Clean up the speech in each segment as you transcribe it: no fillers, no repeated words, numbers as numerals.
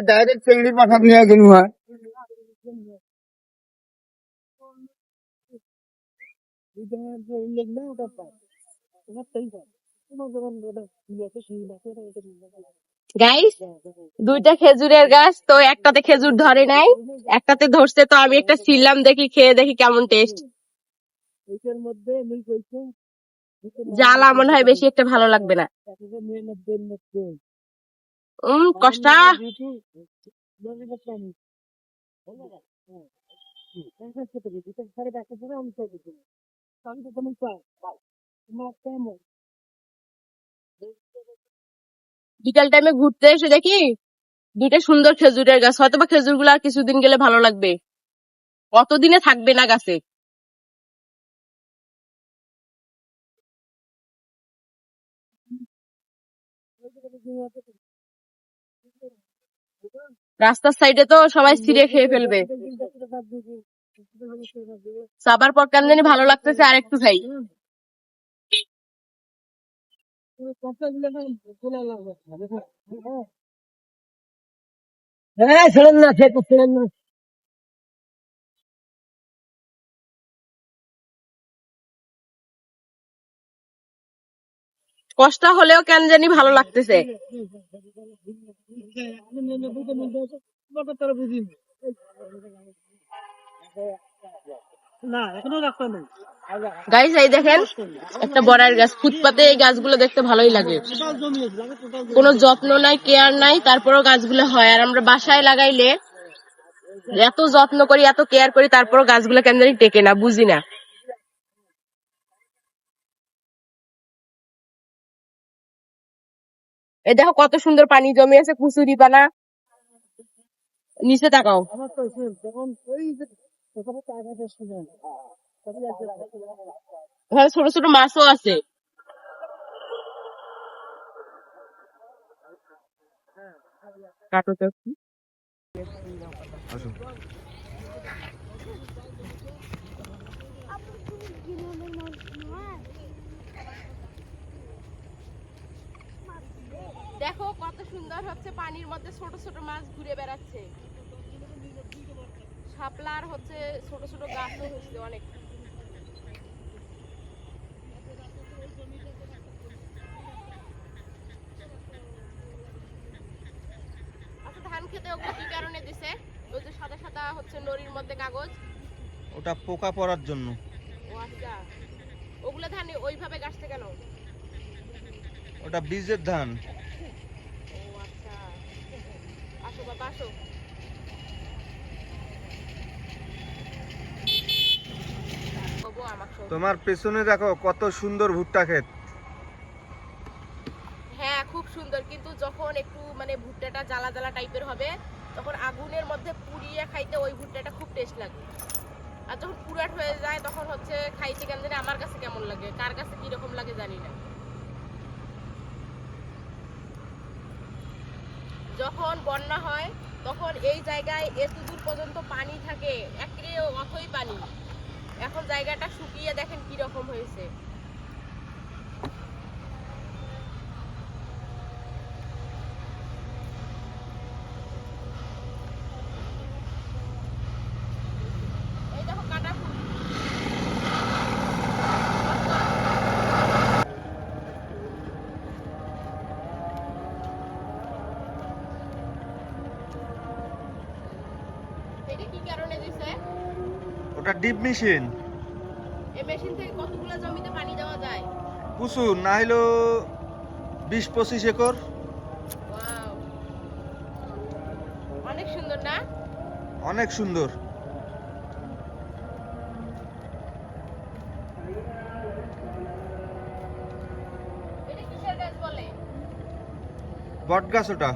Direct চিংড়ি পাঠা নিয়ে গেল হয়। গাইস, দুইটা খেজুরের গাছ, তো একটাতে খেজুর ধরে নাই, একটাতে ধরছে। তো আমি একটা ছিললাম, দেখি খেয়ে দেখি কেমন টেস্ট। জ্বালা মনে হয় বেশি একটা ভালো লাগবে না। কষ্টা। বিকাল টাইমে ঘুরতে এসে দেখি দুইটা সুন্দর খেজুরের গাছ, হয়তো বা খেজুর গুলো আর কিছুদিন গেলে ভালো লাগবে, কতদিনে থাকবে না গাছে। রাস্তার সাইডে তো সবাই ছিঁড়ে খেয়ে ফেলবে। সাবার পর কেন জানি ভালো লাগতেছে, আর একটু খাই। হ্যাঁ, ছেড়েন না, ছেড়েন না। কষ্ট হলেও কেন জানি ভালো লাগতেছে। গাইস, এই দেখেন একটা বড়ার গাছ, ফুটপাতে এই গাছগুলো দেখতে ভালোই লাগে, কোনো যত্ন নাই, কেয়ার নাই, তারপরও গাছগুলো হয়। আর আমরা বাসায় লাগাইলে এত যত্ন করি, এত কেয়ার করি, তারপরও গাছগুলো কেন জানি টেকে না, বুঝি না। এই দেখো কত সুন্দর পানি জমে আছে, কুচুরি পানা। নিচে তাকাও, ওখানে ছোট ছোট মাছও আছে। কাটো তো একটু। দেখো কত সুন্দর হচ্ছে, পানির মধ্যে ছোট ছোট মাছ ঘুরে বেড়াচ্ছে, শাপলার হচ্ছে ছোট ছোট গাছও হচ্ছে অনেক। আচ্ছা, ধান খেতে ওগুলো কি কারণে দিছে? ওই যে সাদা সাদা হচ্ছে নড়ির মধ্যে কাগজ, ওটা পোকা পড়ার জন্য। ও আচ্ছা, ওগুলো ধান ওইভাবে গাছতে কেন? ওটা বীজের ধান। ও আচ্ছা, আসো বাবা আসো। তোমার পেছনে দেখো কত সুন্দর ভুট্টা ক্ষেত। হ্যাঁ, খুব সুন্দর, কিন্তু যখন একটু মানে ভুট্টাটা জ্বালা জ্বালা টাইপের হবে, তখন আগুনের মধ্যে পুড়িয়ে খাইতে ওই ভুট্টাটা খুব টেস্ট লাগে। আর যখন পুরাট হয়ে যায় তখন হচ্ছে খাইতে কেন জানি আমার কাছে কেমন লাগে, কার কাছে কিরকম লাগে জানি না। যখন বন্যা হয় তখন এই জায়গায় এতদূর পর্যন্ত পানি থাকে, একেবারে অথই পানি। এখন জায়গাটা শুকিয়ে দেখেন কিরকম হয়েছে। এই দেখো কাটা ফুল। এটা কি কারণে দিছে? ওটা ডিপ মেশিন। এই মেশিন থেকে কতগুলো জমিতে পানি দেওয়া যায়? প্রচুর, না হলো 20-25 একর। ওয়াও, অনেক সুন্দর না? অনেক সুন্দর। এটা কিসের গাছ বলে? বট গাছ ওটা।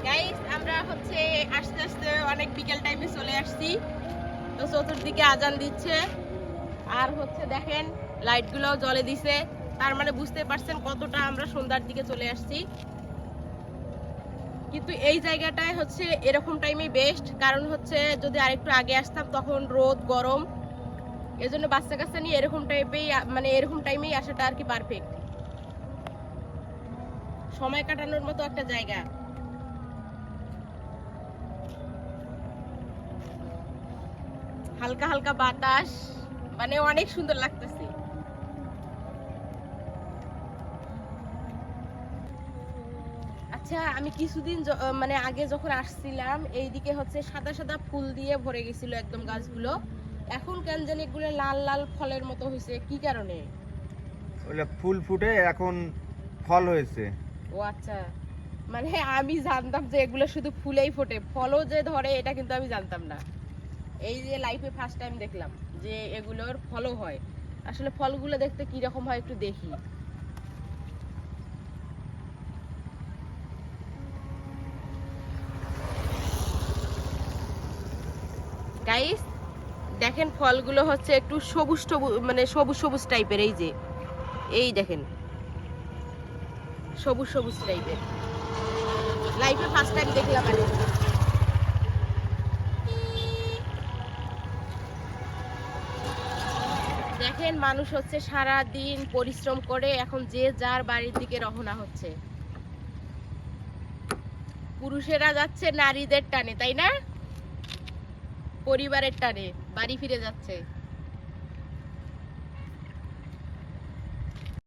গাইস, আমরা হচ্ছে আস্তে আস্তে অনেক বিকেল টাইমে চলে আসছি। তো চতুর্দিকে আজান দিচ্ছে, আর হচ্ছে দেখেন লাইট গুলাও জ্বলে দিছে, তার মানে বুঝতে পারছেন কতটা আমরা সন্ধ্যার দিকে চলে আসছি। কিন্তু এই জায়গাটায় হচ্ছে এরকম টাইমে বেস্ট, কারণ হচ্ছে যদি আরেকটু আগে আসতাম তখন রোদ গরম, এজন্য বাচ্চা কাচ্চা নিয়ে এরকম টাইপেই মানে এরকম টাইমেই আসাটা আর কি পারফেক্ট, সময় কাটানোর মতো একটা জায়গা। হালকা হালকা বাতাস, মানে অনেক সুন্দর লাগতেছে। আচ্ছা, আমি কিছুদিন মানে আগে যখন আসছিলাম এইদিকে হচ্ছে সাদা সাদা ফুল দিয়ে ভরে গেছিল একদম গাছগুলো, এখন কেন জানি এগুলো লাল লাল ফলের মতো হয়েছে, কি কারণে? ওইটা ফুল ফুটে এখন ফল হয়েছে। ও আচ্ছা, মানে আমি জানতাম যে এগুলো শুধু ফুলেই ফোটে, ফলও যে ধরে এটা কিন্তু আমি জানতাম না। এই যে লাইফে ফার্স্ট টাইম দেখলাম যে এগুলোর ফলও হয়। আসলে ফলগুলো দেখতে কি রকম হয় একটু দেখি। গাইস দেখেন ফলগুলো হচ্ছে একটু সবুজ সবুজ, মানে সবুজ সবুজ টাইপের, এই যে এই দেখেন সবুজ সবুজ টাইপের, লাইফে ফার্স্ট টাইম দেখলাম আর কি। দেখেন মানুষ হচ্ছে সারা দিন পরিশ্রম করে এখন যে যার বাড়ির দিকে রওনা হচ্ছে, পুরুষেরা যাচ্ছে নারীদের টানে, তাই না? পরিবারের টানে বাড়ি ফিরে যাচ্ছে।